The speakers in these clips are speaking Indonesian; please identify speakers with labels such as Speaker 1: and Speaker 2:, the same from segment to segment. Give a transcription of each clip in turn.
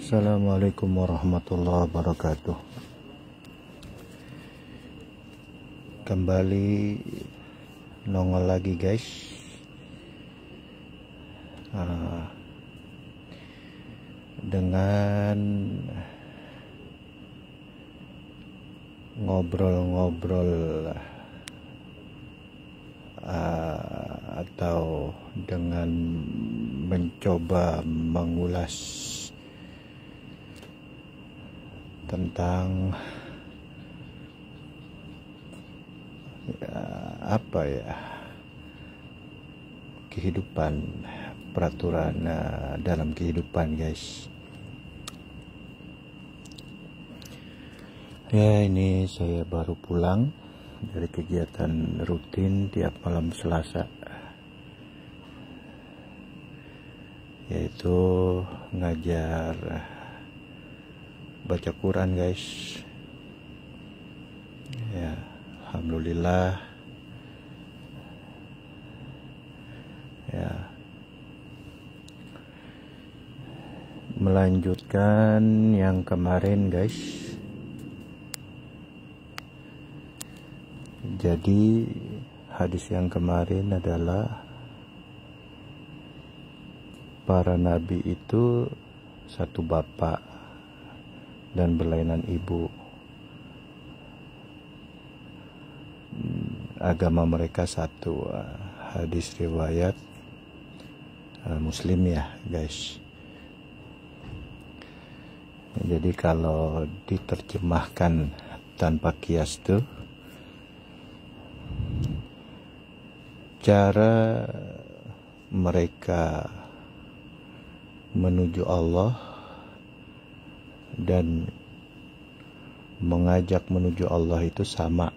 Speaker 1: Assalamualaikum warahmatullahi wabarakatuh. Kembali nongol lagi guys. Dengan ngobrol-ngobrol atau dengan mencoba mengulas tentang kehidupan, peraturan dalam kehidupan guys. Ya, ini saya baru pulang dari kegiatan rutin tiap malam Selasa, yaitu ngajar baca Quran guys. Ya, alhamdulillah ya, melanjutkan yang kemarin guys. Jadi hadis yang kemarin adalah para nabi itu satu bapak dan berlainan ibu. Agama mereka satu. Hadis riwayat Muslim ya guys. Jadi kalau diterjemahkan tanpa kias tuh, cara mereka menuju Allah dan mengajak menuju Allah itu sama.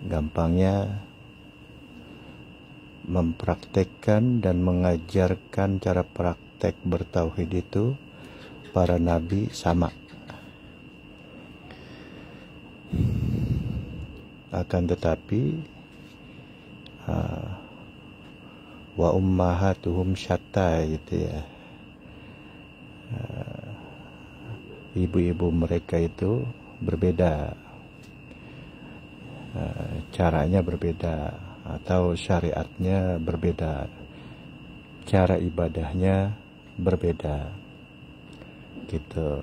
Speaker 1: Gampangnya, mempraktekkan dan mengajarkan cara praktek bertauhid itu para nabi sama. Akan tetapi wa ummahatuhum syatta gitu ya. Ibu-ibu mereka itu berbeda, caranya berbeda, atau syariatnya berbeda, cara ibadahnya berbeda gitu.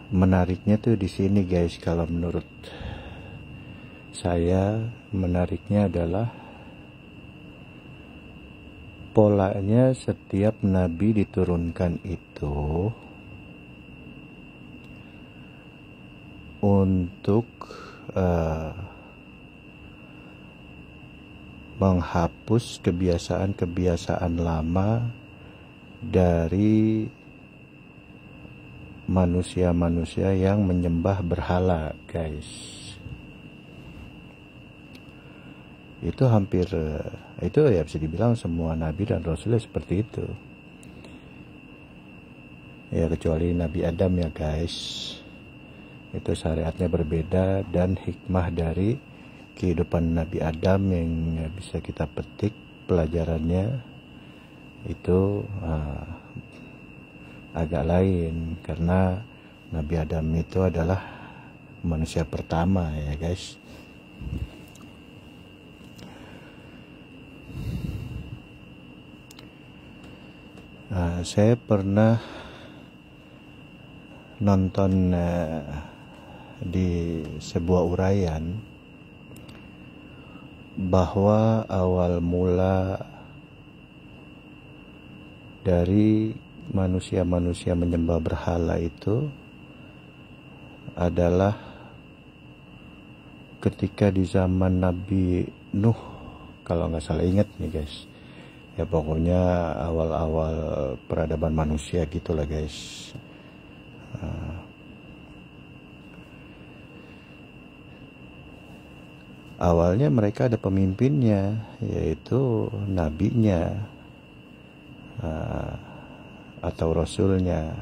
Speaker 1: Menariknya tuh di sini guys, kalau menurut saya menariknya adalah polanya setiap nabi diturunkan itu untuk menghapus kebiasaan-kebiasaan lama dari manusia-manusia yang menyembah berhala guys. Itu hampir, itu ya bisa dibilang semua nabi dan rasul seperti itu ya, kecuali Nabi Adam ya guys. Itu syariatnya berbeda, dan hikmah dari kehidupan Nabi Adam yang bisa kita petik pelajarannya itu agak lain, karena Nabi Adam itu adalah manusia pertama ya guys. Saya pernah nonton di sebuah uraian bahwa awal mula dari manusia-manusia menyembah berhala itu adalah ketika di zaman Nabi Nuh, kalau nggak salah ingat nih guys. Ya pokoknya awal-awal peradaban manusia gitulah guys. Awalnya mereka ada pemimpinnya, yaitu nabinya atau rasulnya.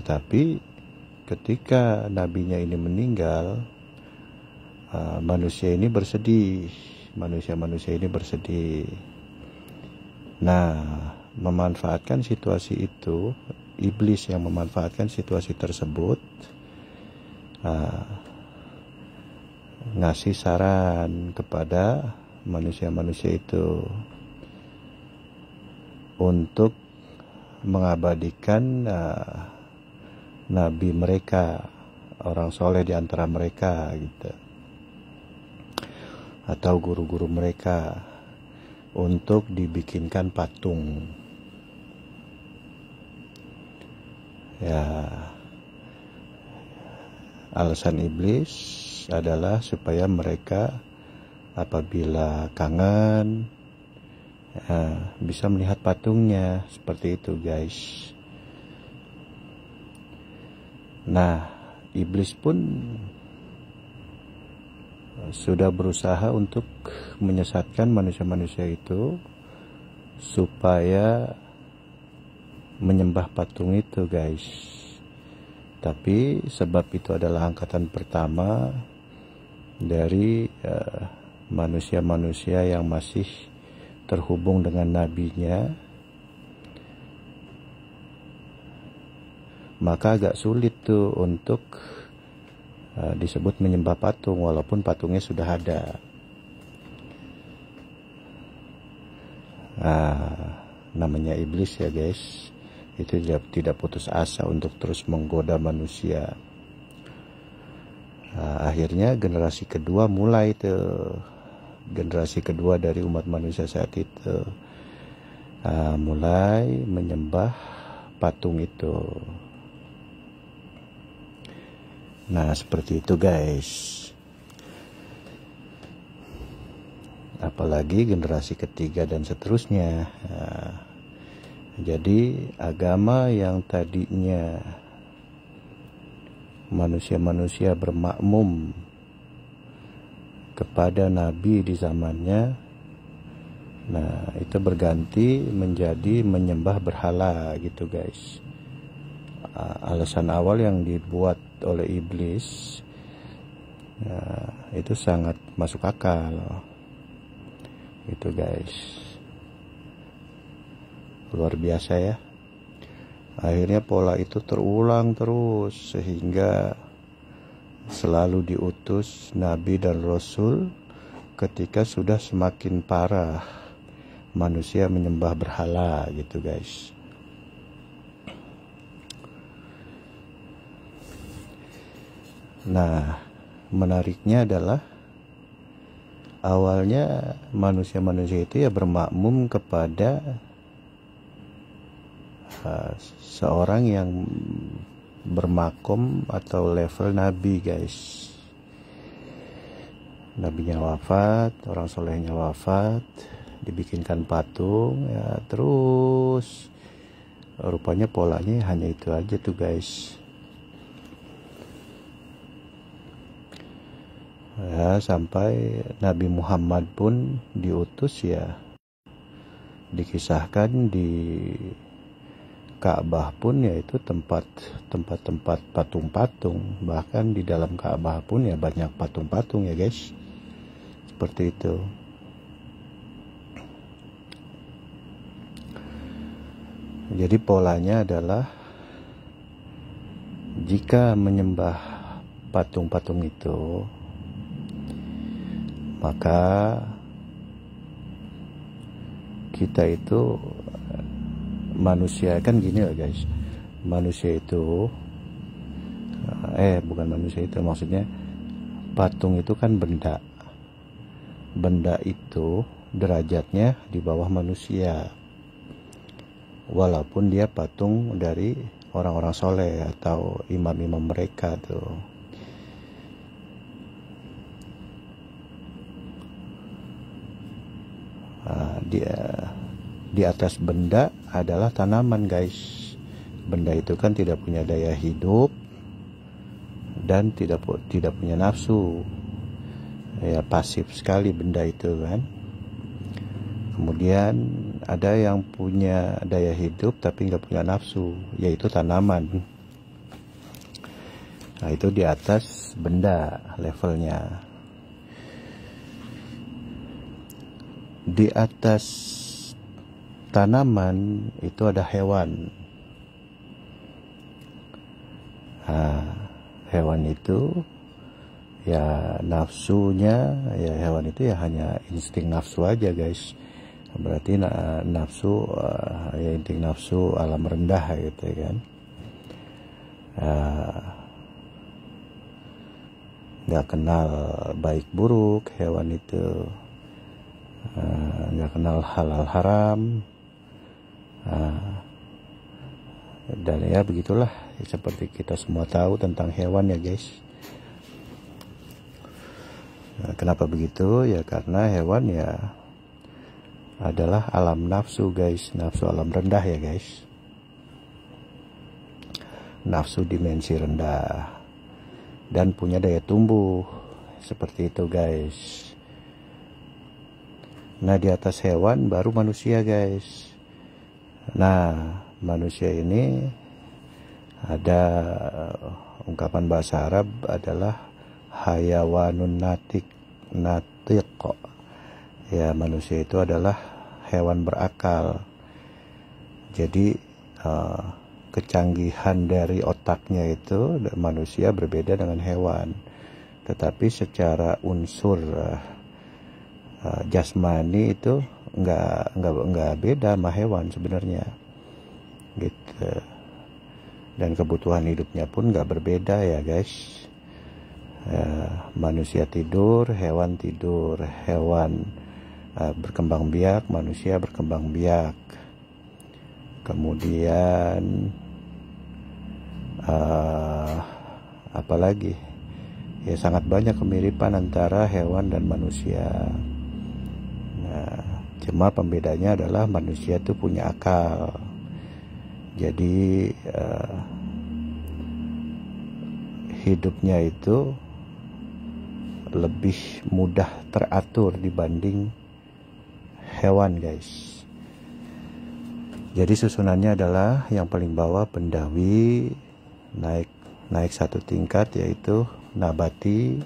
Speaker 1: Tetapi ketika nabinya ini meninggal, manusia ini bersedih manusia-manusia ini bersedih. Nah, memanfaatkan situasi itu, iblis yang memanfaatkan situasi tersebut, ngasih saran kepada manusia-manusia itu untuk mengabadikan nabi mereka, orang soleh di antara mereka gitu, atau guru-guru mereka, untuk dibikinkan patung. Ya, alasan iblis adalah supaya mereka apabila kangen bisa melihat patungnya, seperti itu guys. Nah, iblis pun sudah berusaha untuk menyesatkan manusia-manusia itu supaya menyembah patung itu guys. Tapi sebab itu adalah angkatan pertama dari manusia-manusia yang masih terhubung dengan nabinya, maka agak sulit tuh untuk disebut menyembah patung walaupun patungnya sudah ada. Namanya iblis ya guys, itu tidak putus asa untuk terus menggoda manusia. Akhirnya generasi kedua mulai tuh, generasi kedua dari umat manusia saat itu mulai menyembah patung itu. Nah, seperti itu guys. Apalagi generasi ketiga dan seterusnya. Jadi agama yang tadinya manusia-manusia bermakmum kepada nabi di zamannya, nah itu berganti menjadi menyembah berhala gitu guys. Alasan awal yang dibuat oleh iblis itu sangat masuk akal gitu guys. Luar biasa ya. Akhirnya pola itu terulang terus sehingga selalu diutus nabi dan rasul ketika sudah semakin parah manusia menyembah berhala gitu guys. Nah, menariknya adalah awalnya manusia-manusia itu ya bermakmum kepada seorang yang bermakom atau level nabi guys. Nabinya wafat, orang solehnya wafat, dibikinkan patung ya, terus rupanya polanya hanya itu aja tuh guys. Ya, sampai Nabi Muhammad pun diutus ya, dikisahkan di Ka'bah pun yaitu tempat-tempat patung-patung, bahkan di dalam Ka'bah pun ya banyak patung-patung ya guys, seperti itu. Jadi polanya adalah jika menyembah patung-patung itu, maka kita itu manusia kan gini lah guys, manusia itu bukan manusia itu, maksudnya patung itu kan benda itu derajatnya di bawah manusia walaupun dia patung dari orang-orang soleh atau imam-imam mereka tuh. Di atas benda adalah tanaman guys. Benda itu kan tidak punya daya hidup dan tidak punya nafsu ya, pasif sekali benda itu kan. Kemudian ada yang punya daya hidup tapi nggak punya nafsu, yaitu tanaman. Nah, itu di atas benda levelnya. Di atas tanaman itu ada hewan. Hewan itu ya nafsunya, ya hewan itu ya hanya insting nafsu aja guys. Berarti nafsu ya insting nafsu alam rendah gitu kan. Nggak kenal baik buruk hewan itu, nggak kenal halal haram, dan ya begitulah seperti kita semua tahu tentang hewan ya guys. Kenapa begitu? Ya karena hewan ya adalah alam nafsu guys, nafsu alam rendah ya guys, nafsu dimensi rendah, dan punya daya tumbuh seperti itu guys. Nah di atas hewan baru manusia guys. Nah manusia ini ada ungkapan bahasa Arab adalah hayawanun natiq. Ya manusia itu adalah hewan berakal. Jadi kecanggihan dari otaknya itu manusia berbeda dengan hewan, tetapi secara unsur jasmani itu nggak beda sama hewan sebenarnya gitu. Dan kebutuhan hidupnya pun nggak berbeda ya guys. Manusia tidur, hewan tidur, hewan berkembang biak, manusia berkembang biak. Kemudian apalagi ya sangat banyak kemiripan antara hewan dan manusia. Nah, cuma pembedanya adalah manusia itu punya akal. Jadi hidupnya itu lebih mudah teratur dibanding hewan guys. Jadi susunannya adalah yang paling bawah bendawi, naik satu tingkat yaitu nabati,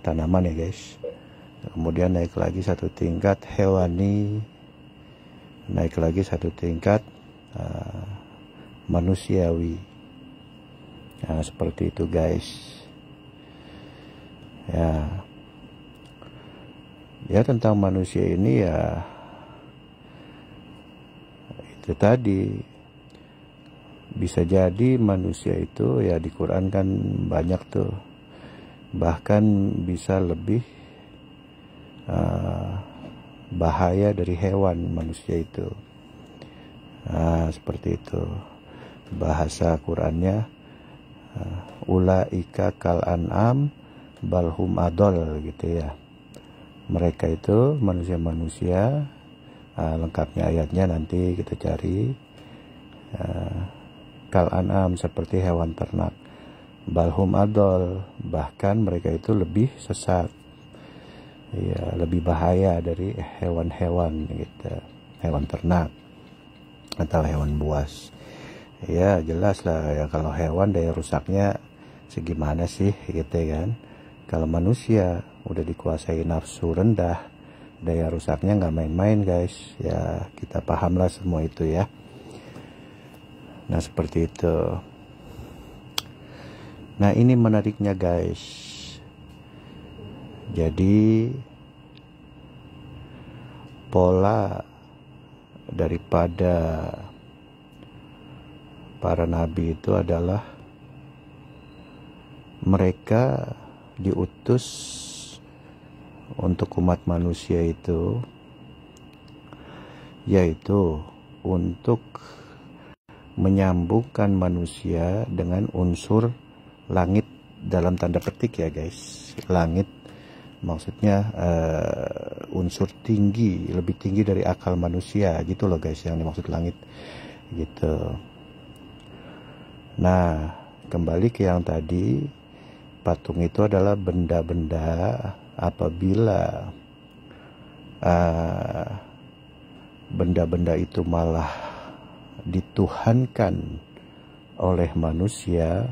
Speaker 1: tanaman ya guys. Kemudian naik lagi satu tingkat hewani, naik lagi satu tingkat manusiawi. Nah seperti itu guys. Ya tentang manusia ini ya itu tadi, bisa jadi manusia itu ya di Quran kan banyak tuh, bahkan bisa lebih bahaya dari hewan manusia itu. Nah seperti itu bahasa Qurannya, ulaika kal an'am balhum adol gitu ya. Mereka itu manusia-manusia, lengkapnya ayatnya nanti kita cari. Kal an'am seperti hewan ternak, balhum adol bahkan mereka itu lebih sesat, ya lebih bahaya dari hewan-hewan gitu, hewan ternak atau hewan buas. Ya jelas lah ya, kalau hewan daya rusaknya segimana sih gitu kan. Kalau manusia udah dikuasai nafsu rendah, daya rusaknya nggak main-main guys. Ya kita pahamlah semua itu ya. Nah seperti itu. Nah ini menariknya guys. Jadi pola daripada para nabi itu adalah mereka diutus untuk umat manusia itu, yaitu untuk menyambungkan manusia dengan unsur langit dalam tanda petik ya guys. Langit maksudnya unsur tinggi, lebih tinggi dari akal manusia gitu loh guys, yang dimaksud langit gitu. Nah kembali ke yang tadi, patung itu adalah benda-benda apabila benda-benda itu malah dituhankan oleh manusia,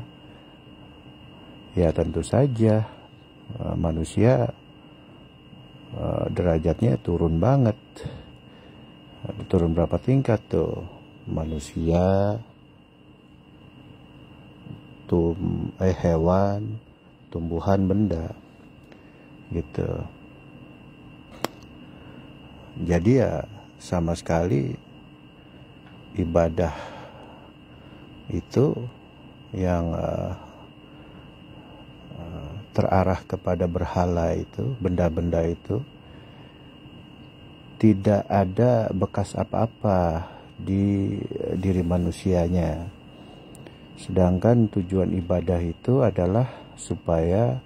Speaker 1: ya tentu saja manusia derajatnya turun banget. Turun berapa tingkat tuh? Manusia, hewan, tumbuhan, benda gitu. Jadi ya sama sekali ibadah itu yang terarah kepada berhala itu, benda-benda itu, tidak ada bekas apa-apa di diri manusianya. Sedangkan tujuan ibadah itu adalah supaya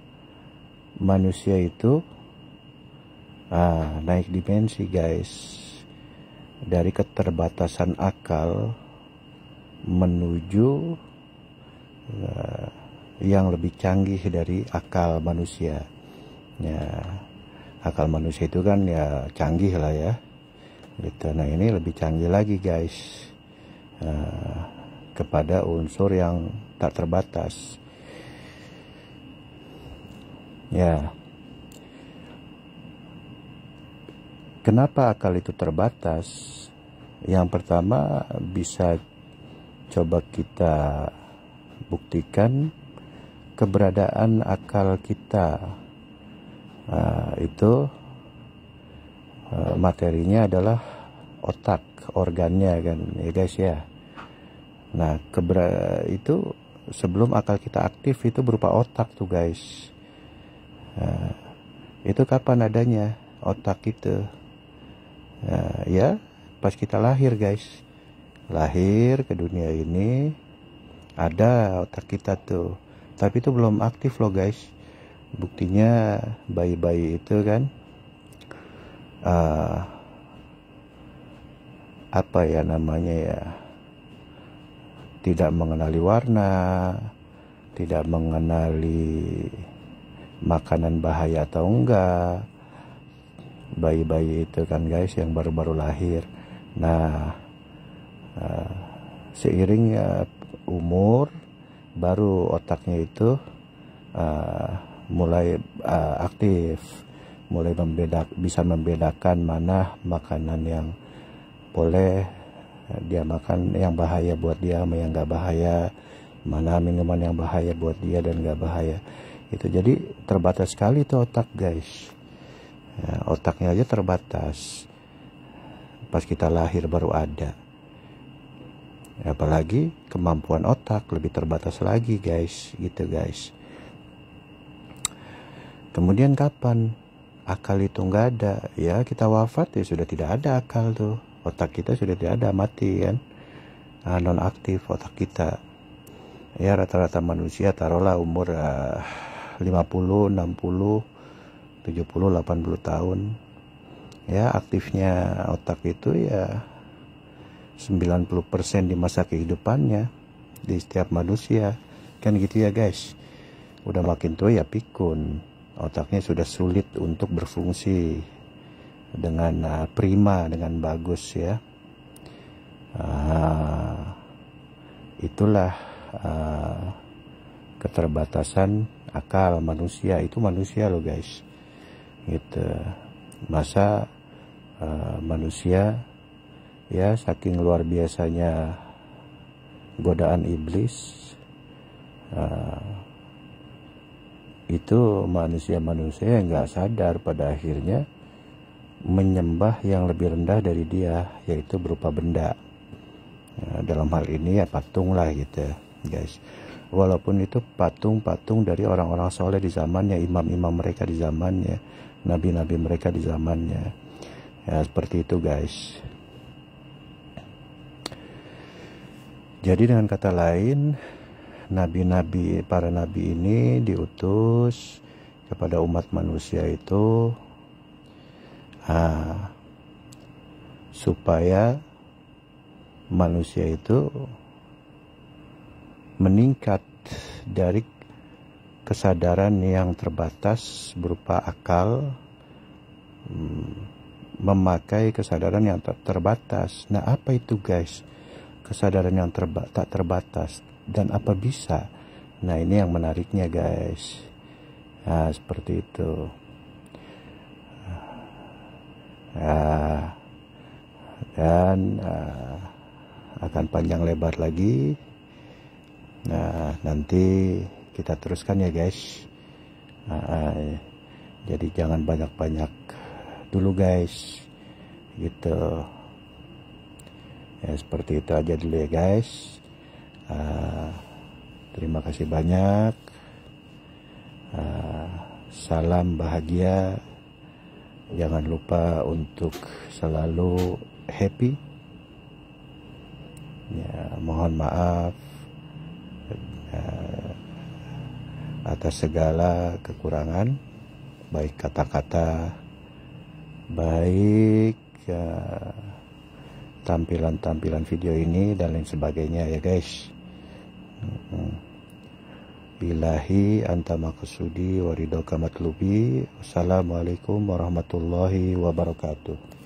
Speaker 1: manusia itu naik dimensi, guys, dari keterbatasan akal menuju yang lebih canggih dari akal manusia. Ya, akal manusia itu kan ya canggih lah ya gitu. Nah, ini lebih canggih lagi, guys, kepada unsur yang tak terbatas. Ya, kenapa akal itu terbatas? Yang pertama, bisa coba kita buktikan keberadaan akal kita. Itu materinya adalah otak, organnya kan ya guys ya. Nah, itu sebelum akal kita aktif itu berupa otak tuh, guys. Itu kapan adanya otak itu? Ya pas kita lahir, guys. Lahir ke dunia ini ada otak kita tuh, tapi itu belum aktif loh, guys. Buktinya bayi-bayi itu kan apa ya namanya ya, tidak mengenali warna, tidak mengenali makanan bahaya atau enggak. Bayi-bayi itu kan, guys, yang baru-baru lahir. Nah, seiring umur baru otaknya itu mulai aktif, mulai bisa membedakan mana makanan yang boleh dia makan, yang bahaya buat dia, yang nggak bahaya, mana minuman yang bahaya buat dia dan nggak bahaya. Itu jadi terbatas sekali itu otak, guys. Otaknya aja terbatas. Pas kita lahir baru ada. Apalagi kemampuan otak lebih terbatas lagi, guys, gitu, guys. Kemudian kapan akal itu nggak ada? Ya kita wafat ya sudah tidak ada akal tuh. Otak kita sudah tidak ada, mati kan. Non-aktif otak kita. Ya rata-rata manusia taruhlah umur 50, 60, 70, 80 tahun. Ya aktifnya otak itu ya 90% di masa kehidupannya di setiap manusia. Kan gitu ya, guys. Udah makin tua ya pikun. Otaknya sudah sulit untuk berfungsi dengan prima, dengan bagus ya. Itulah keterbatasan akal manusia. Itu manusia loh, guys. Gitu. Masa manusia ya saking luar biasanya godaan iblis, itu manusia-manusia yang nggak sadar pada akhirnya menyembah yang lebih rendah dari dia, yaitu berupa benda. Dalam hal ini ya patung lah gitu, guys. Walaupun itu patung-patung dari orang-orang soleh di zamannya, imam-imam mereka di zamannya, nabi-nabi mereka di zamannya. Ya seperti itu, guys. Jadi dengan kata lain, nabi-nabi, para nabi ini diutus kepada umat manusia itu supaya manusia itu meningkat dari kesadaran yang terbatas berupa akal, memakai kesadaran yang tak terbatas. Nah, apa itu, guys? Kesadaran yang tak terbatas dan apa bisa? Nah, ini yang menariknya, guys. Nah, seperti itu. dan akan panjang lebar lagi. Nah, nanti kita teruskan ya guys. Jadi jangan banyak-banyak dulu guys, gitu ya. Seperti itu aja dulu ya guys. Terima kasih banyak. Salam bahagia. Jangan lupa untuk selalu happy ya. Mohon maaf atas segala kekurangan, baik kata-kata, baik tampilan-tampilan video ini dan lain sebagainya ya guys. Billahi anta maqsudi wa ridhoka matlubi. Wassalamualaikum warahmatullahi wabarakatuh.